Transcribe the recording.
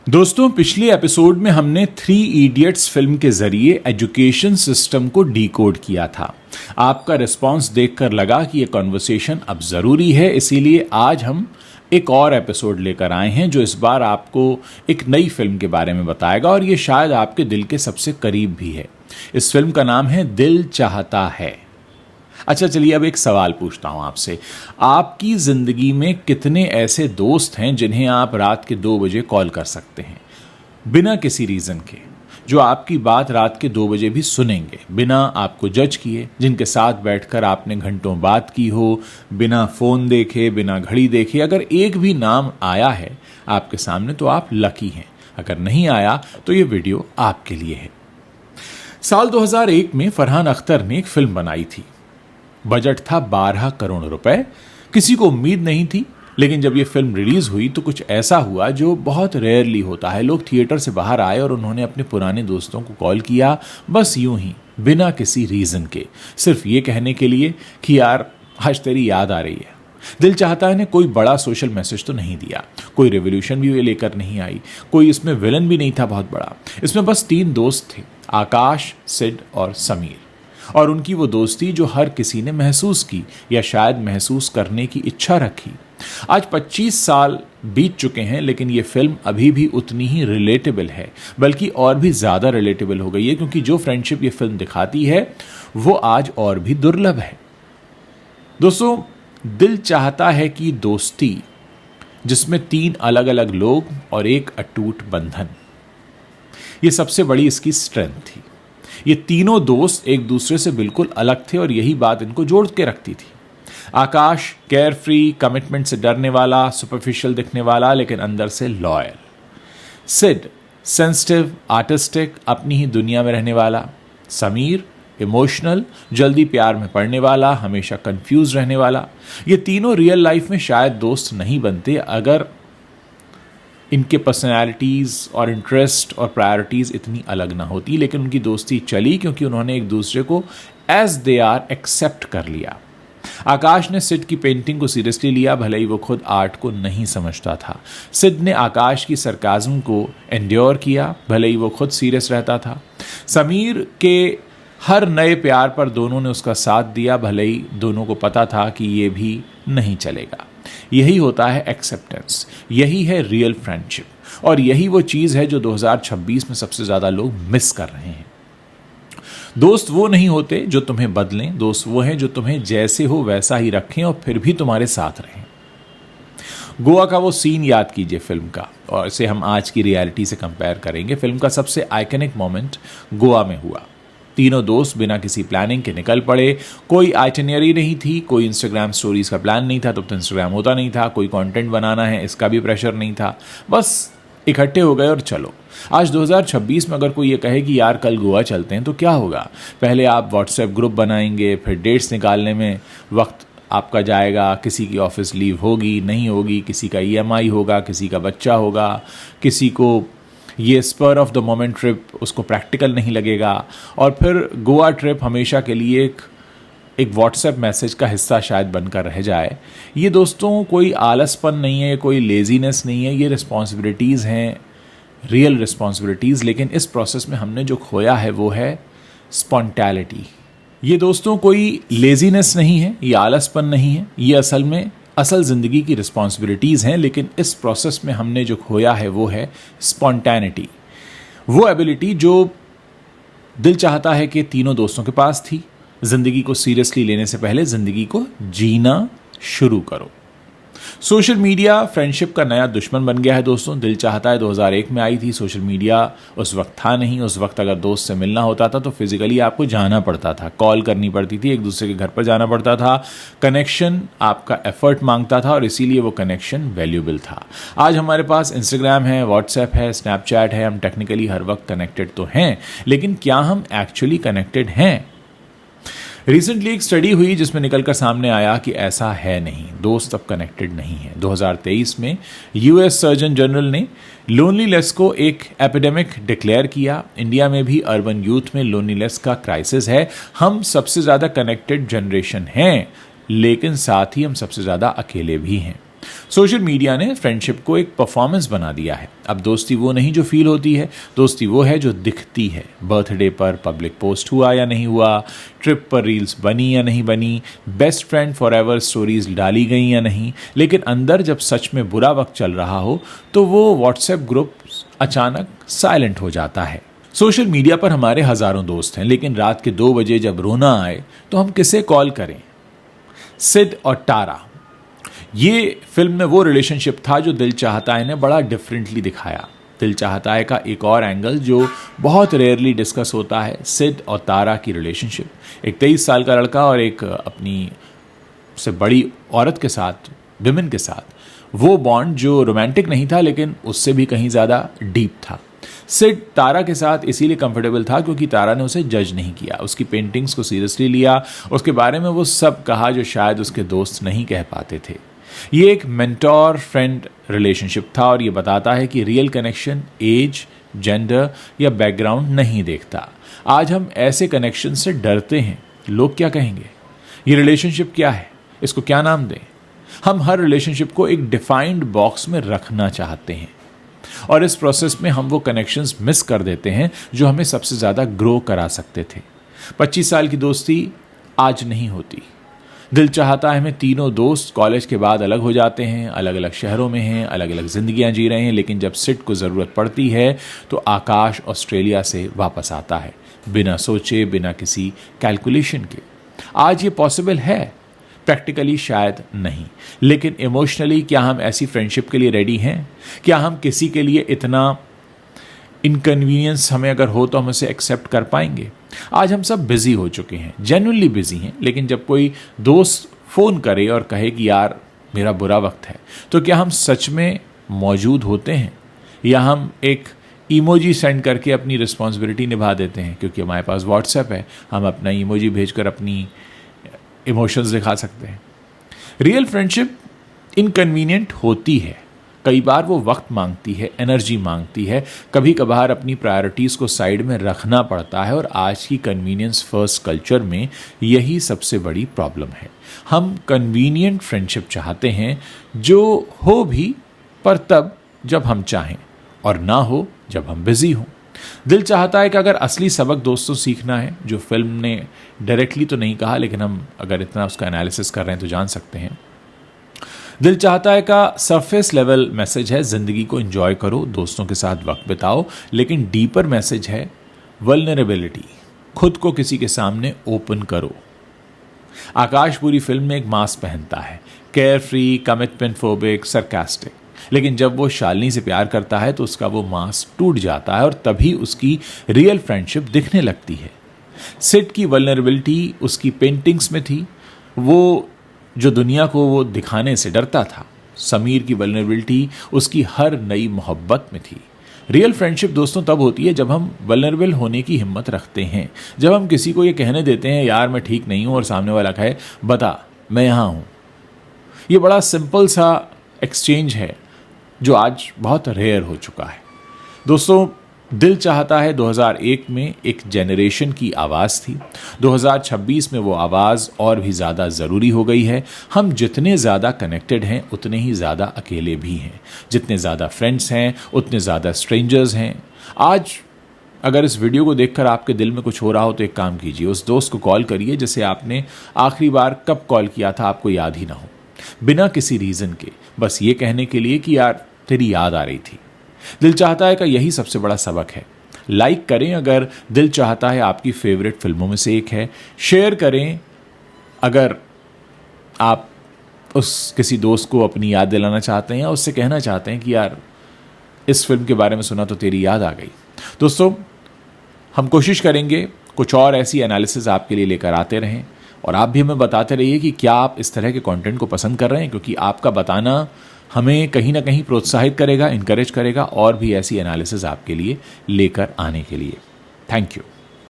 दोस्तों, पिछले एपिसोड में हमने थ्री इडियट्स फिल्म के जरिए एजुकेशन सिस्टम को डिकोड किया था। आपका रिस्पांस देखकर लगा कि यह कॉन्वर्सेशन अब जरूरी है, इसीलिए आज हम एक और एपिसोड लेकर आए हैं जो इस बार आपको एक नई फिल्म के बारे में बताएगा और ये शायद आपके दिल के सबसे करीब भी है। इस फिल्म का नाम है दिल चाहता है। अच्छा, चलिए अब एक सवाल पूछता हूं आपसे। आपकी जिंदगी में कितने ऐसे दोस्त हैं जिन्हें आप रात के 2 बजे कॉल कर सकते हैं बिना किसी रीजन के, जो आपकी बात रात के 2 बजे भी सुनेंगे बिना आपको जज किए, जिनके साथ बैठकर आपने घंटों बात की हो, बिना फोन देखे, बिना घड़ी देखे? अगर एक भी नाम आया है आपके सामने तो आप लकी हैं, अगर नहीं आया तो ये वीडियो आपके लिए है। साल 2001 में फरहान अख्तर ने एक फिल्म बनाई थी। बजट था 12 करोड़ रुपए। किसी को उम्मीद नहीं थी, लेकिन जब यह फिल्म रिलीज हुई तो कुछ ऐसा हुआ जो बहुत रेयरली होता है। लोग थिएटर से बाहर आए और उन्होंने अपने पुराने दोस्तों को कॉल किया, बस यूं ही, बिना किसी रीजन के, सिर्फ ये कहने के लिए कि यार आज तेरी याद आ रही है। दिल चाहता है ने कोई बड़ा सोशल मैसेज तो नहीं दिया, कोई रेवोल्यूशन भी लेकर नहीं आई, कोई इसमें विलन भी नहीं था बहुत बड़ा। इसमें बस 3 दोस्त थे, आकाश, सिड और समीर, और उनकी वो दोस्ती जो हर किसी ने महसूस की या शायद महसूस करने की इच्छा रखी। आज 25 साल बीत चुके हैं, लेकिन ये फिल्म अभी भी उतनी ही रिलेटेबल है, बल्कि और भी ज्यादा रिलेटेबल हो गई है, क्योंकि जो फ्रेंडशिप ये फिल्म दिखाती है वो आज और भी दुर्लभ है। दोस्तों, दिल चाहता है कि दोस्ती जिसमें 3 अलग अलग लोग और एक अटूट बंधन, ये सबसे बड़ी इसकी स्ट्रेंथ थी। ये तीनों दोस्त एक दूसरे से बिल्कुल अलग थे और यही बात इनको जोड़ के रखती थी। आकाश केयर फ्री, कमिटमेंट से डरने वाला, सुपरफिशियल दिखने वाला लेकिन अंदर से लॉयल। सिड सेंसिटिव, आर्टिस्टिक, अपनी ही दुनिया में रहने वाला। समीर इमोशनल, जल्दी प्यार में पड़ने वाला, हमेशा कंफ्यूज रहने वाला। ये तीनों रियल लाइफ में शायद दोस्त नहीं बनते अगर इनके पर्सनैलिटीज़ और इंटरेस्ट और प्रायोरिटीज़ इतनी अलग ना होती, लेकिन उनकी दोस्ती चली क्योंकि उन्होंने एक दूसरे को एज दे आर एक्सेप्ट कर लिया। आकाश ने सिड की पेंटिंग को सीरियसली लिया, भले ही वो खुद आर्ट को नहीं समझता था। सिड ने आकाश की सरकाज़म को एंड्योर किया, भले ही वो खुद सीरियस रहता था। समीर के हर नए प्यार पर दोनों ने उसका साथ दिया, भले ही दोनों को पता था कि ये भी नहीं चलेगा। यही होता है एक्सेप्टेंस, यही है रियल फ्रेंडशिप, और यही वो चीज़ है जो 2026 में सबसे ज़्यादा लोग मिस कर रहे हैं। दोस्त वो नहीं होते जो तुम्हें बदलें, दोस्त वो हैं जो तुम्हें जैसे हो वैसा ही रखें और फिर भी तुम्हारे साथ रहें। गोवा का वो सीन याद कीजिए फिल्म का, और इसे हम आज की रियलिटी से कंपेयर करेंगे। फिल्म का सबसे आइकनिक मोमेंट गोवा में हुआ। तीनों दोस्त बिना किसी प्लानिंग के निकल पड़े। कोई आइटिनरी नहीं थी, कोई इंस्टाग्राम स्टोरीज का प्लान नहीं था, तब तो इंस्टाग्राम होता नहीं था, कोई कंटेंट बनाना है इसका भी प्रेशर नहीं था, बस इकट्ठे हो गए और चलो। आज 2026 में अगर कोई ये कहे कि यार कल गोवा चलते हैं तो क्या होगा? पहले आप व्हाट्सएप ग्रुप बनाएंगे, फिर डेट्स निकालने में वक्त आपका जाएगा, किसी की ऑफिस लीव होगी नहीं होगी, किसी का EMI होगा, किसी का बच्चा होगा, किसी को ये spur of the moment trip उसको प्रैक्टिकल नहीं लगेगा, और फिर गोवा ट्रिप हमेशा के लिए एक व्हाट्सएप मैसेज का हिस्सा शायद बनकर रह जाए। ये दोस्तों कोई आलसपन नहीं है, कोई लेजीनेस नहीं है, ये रिस्पॉन्सिबिलिटीज़ हैं, रियल रिस्पॉन्सिबिलिटीज़। लेकिन इस प्रोसेस में हमने जो खोया है वो है स्पॉन्टैलिटी। ये दोस्तों कोई लेजीनेस नहीं है, ये आलसपन नहीं है, ये असल ज़िंदगी की रिस्पॉन्सिबिलिटीज़ हैं, लेकिन इस प्रोसेस में हमने जो खोया है वो है स्पॉन्टैनिटी। वो एबिलिटी जो दिल चाहता है कि तीनों दोस्तों के पास थी। ज़िंदगी को सीरियसली लेने से पहले ज़िंदगी को जीना शुरू करो। सोशल मीडिया फ्रेंडशिप का नया दुश्मन बन गया है दोस्तों। दिल चाहता है 2001 में आई थी, सोशल मीडिया उस वक्त था नहीं। उस वक्त अगर दोस्त से मिलना होता था तो फिजिकली आपको जाना पड़ता था, कॉल करनी पड़ती थी, एक दूसरे के घर पर जाना पड़ता था। कनेक्शन आपका एफर्ट मांगता था और इसीलिए वो कनेक्शन वैल्यूएबल था। आज हमारे पास इंस्टाग्राम है, व्हाट्सएप है, स्नैपचैट है, हम टेक्निकली हर वक्त कनेक्टेड तो हैं, लेकिन क्या हम एक्चुअली कनेक्टेड हैं? रिसेंटली एक स्टडी हुई जिसमें निकलकर सामने आया कि ऐसा है नहीं, दोस्त अब कनेक्टेड नहीं है। 2023 में US सर्जन जनरल ने लोनलीनेस को एक एपिडेमिक डिक्लेयर किया। इंडिया में भी अर्बन यूथ में लोनलीनेस का क्राइसिस है। हम सबसे ज़्यादा कनेक्टेड जनरेशन हैं, लेकिन साथ ही हम सबसे ज़्यादा अकेले भी हैं। सोशल मीडिया ने फ्रेंडशिप को एक परफॉर्मेंस बना दिया है। अब दोस्ती वो नहीं जो फील होती है, दोस्ती वो है जो दिखती है। बर्थडे पर पब्लिक पोस्ट हुआ या नहीं हुआ, ट्रिप पर रील्स बनी या नहीं बनी, बेस्ट फ्रेंड फॉरएवर स्टोरीज डाली गई या नहीं, लेकिन अंदर जब सच में बुरा वक्त चल रहा हो तो वो व्हाट्सएप ग्रुप अचानक साइलेंट हो जाता है। सोशल मीडिया पर हमारे हजारों दोस्त हैं, लेकिन रात के 2 बजे जब रोना आए तो हम किसे कॉल करें? सिड और टारा, ये फिल्म में वो रिलेशनशिप था जो दिल चाहता है ने बड़ा डिफरेंटली दिखाया। दिल चाहता है का एक और एंगल जो बहुत रेयरली डिस्कस होता है, सिड और तारा की रिलेशनशिप। एक 23 साल का लड़का और एक अपनी से बड़ी औरत के साथ, विमेन के साथ, वो बॉन्ड जो रोमांटिक नहीं था लेकिन उससे भी कहीं ज़्यादा डीप था। सिड तारा के साथ इसीलिए कंफर्टेबल था क्योंकि तारा ने उसे जज नहीं किया, उसकी पेंटिंग्स को सीरियसली लिया, उसके बारे में वो सब कहा जो शायद उसके दोस्त नहीं कह पाते थे। ये एक मेंटोर फ्रेंड रिलेशनशिप था और ये बताता है कि रियल कनेक्शन एज, जेंडर या बैकग्राउंड नहीं देखता। आज हम ऐसे कनेक्शन से डरते हैं, लोग क्या कहेंगे, ये रिलेशनशिप क्या है, इसको क्या नाम दें। हम हर रिलेशनशिप को एक डिफाइंड बॉक्स में रखना चाहते हैं और इस प्रोसेस में हम वो कनेक्शंस मिस कर देते हैं जो हमें सबसे ज़्यादा ग्रो करा सकते थे। 25 साल की दोस्ती आज नहीं होती। दिल चाहता है हमें तीनों दोस्त कॉलेज के बाद अलग हो जाते हैं, अलग अलग शहरों में हैं, अलग अलग जिंदगियां जी रहे हैं, लेकिन जब सिड को ज़रूरत पड़ती है तो आकाश ऑस्ट्रेलिया से वापस आता है, बिना सोचे, बिना किसी कैलकुलेशन के। आज ये पॉसिबल है, प्रैक्टिकली शायद नहीं, लेकिन इमोशनली क्या हम ऐसी फ्रेंडशिप के लिए रेडी हैं? क्या हम किसी के लिए इतना इनकन्वीनियंस हमें अगर हो तो हम उसे एक्सेप्ट कर पाएंगे? आज हम सब बिजी हो चुके हैं, जेन्युइनली बिजी हैं, लेकिन जब कोई दोस्त फ़ोन करे और कहे कि यार मेरा बुरा वक्त है, तो क्या हम सच में मौजूद होते हैं या हम एक इमोजी सेंड करके अपनी रिस्पॉन्सिबिलिटी निभा देते हैं? क्योंकि हमारे पास व्हाट्सएप है, हम अपना इमोजी भेजकर अपनी इमोशंस दिखा सकते हैं। रियल फ्रेंडशिप इनकन्वीनियंट होती है, कई बार वो वक्त मांगती है, एनर्जी मांगती है, कभी कभार अपनी प्रायोरिटीज़ को साइड में रखना पड़ता है और आज की कन्वीनियंस फर्स्ट कल्चर में यही सबसे बड़ी प्रॉब्लम है। हम कन्वीनियंट फ्रेंडशिप चाहते हैं जो हो भी पर तब जब हम चाहें और ना हो जब हम बिजी हों। दिल चाहता है कि अगर असली सबक दोस्तों सीखना है, जो फिल्म ने डायरेक्टली तो नहीं कहा लेकिन हम अगर इतना उसका एनालिसिस कर रहे हैं तो जान सकते हैं। दिल चाहता है का सरफेस लेवल मैसेज है जिंदगी को एंजॉय करो, दोस्तों के साथ वक्त बिताओ, लेकिन डीपर मैसेज है वल्नरेबिलिटी, खुद को किसी के सामने ओपन करो। आकाश पूरी फिल्म में एक मास्क पहनता है, care free, commitment phobic, sarcastic, लेकिन जब वो शालिनी से प्यार करता है तो उसका वो मास्क टूट जाता है और तभी उसकी रियल फ्रेंडशिप दिखने लगती है। सिड की वल्नरेबिलिटी उसकी पेंटिंग्स में थी, वो जो दुनिया को वो दिखाने से डरता था। समीर की वल्नरेबिलिटी उसकी हर नई मोहब्बत में थी। रियल फ्रेंडशिप दोस्तों तब होती है जब हम वल्नरेबल होने की हिम्मत रखते हैं, जब हम किसी को ये कहने देते हैं यार मैं ठीक नहीं हूं और सामने वाला कहे बता मैं यहां हूं। ये बड़ा सिंपल सा एक्सचेंज है जो आज बहुत रेयर हो चुका है। दोस्तों दिल चाहता है 2001 में एक जेनरेशन की आवाज़ थी, 2026 में वो आवाज़ और भी ज़्यादा ज़रूरी हो गई है। हम जितने ज़्यादा कनेक्टेड हैं उतने ही ज़्यादा अकेले भी हैं, जितने ज़्यादा फ्रेंड्स हैं उतने ज़्यादा स्ट्रेंजर्स हैं। आज अगर इस वीडियो को देखकर आपके दिल में कुछ हो रहा हो तो एक काम कीजिए, उस दोस्त को कॉल करिए जिसे आपने आखिरी बार कब कॉल किया था आपको याद ही ना हो, बिना किसी रीज़न के, बस ये कहने के लिए कि यार तेरी याद आ रही थी। दिल चाहता है का यही सबसे बड़ा सबक है। लाइक करें अगर दिल चाहता है आपकी फेवरेट फिल्मों में से एक है, शेयर करें अगर आप उस किसी दोस्त को अपनी याद दिलाना चाहते हैं या उससे कहना चाहते हैं कि यार इस फिल्म के बारे में सुना तो तेरी याद आ गई। दोस्तों हम कोशिश करेंगे कुछ और ऐसी एनालिसिस आपके लिए लेकर आते रहें और आप भी हमें बताते रहिए कि क्या आप इस तरह के कंटेंट को पसंद कर रहे हैं, क्योंकि आपका बताना हमें कहीं ना कहीं प्रोत्साहित करेगा, इनकरेज करेगा और भी ऐसी एनालिसिस आपके लिए लेकर आने के लिए। Thank you.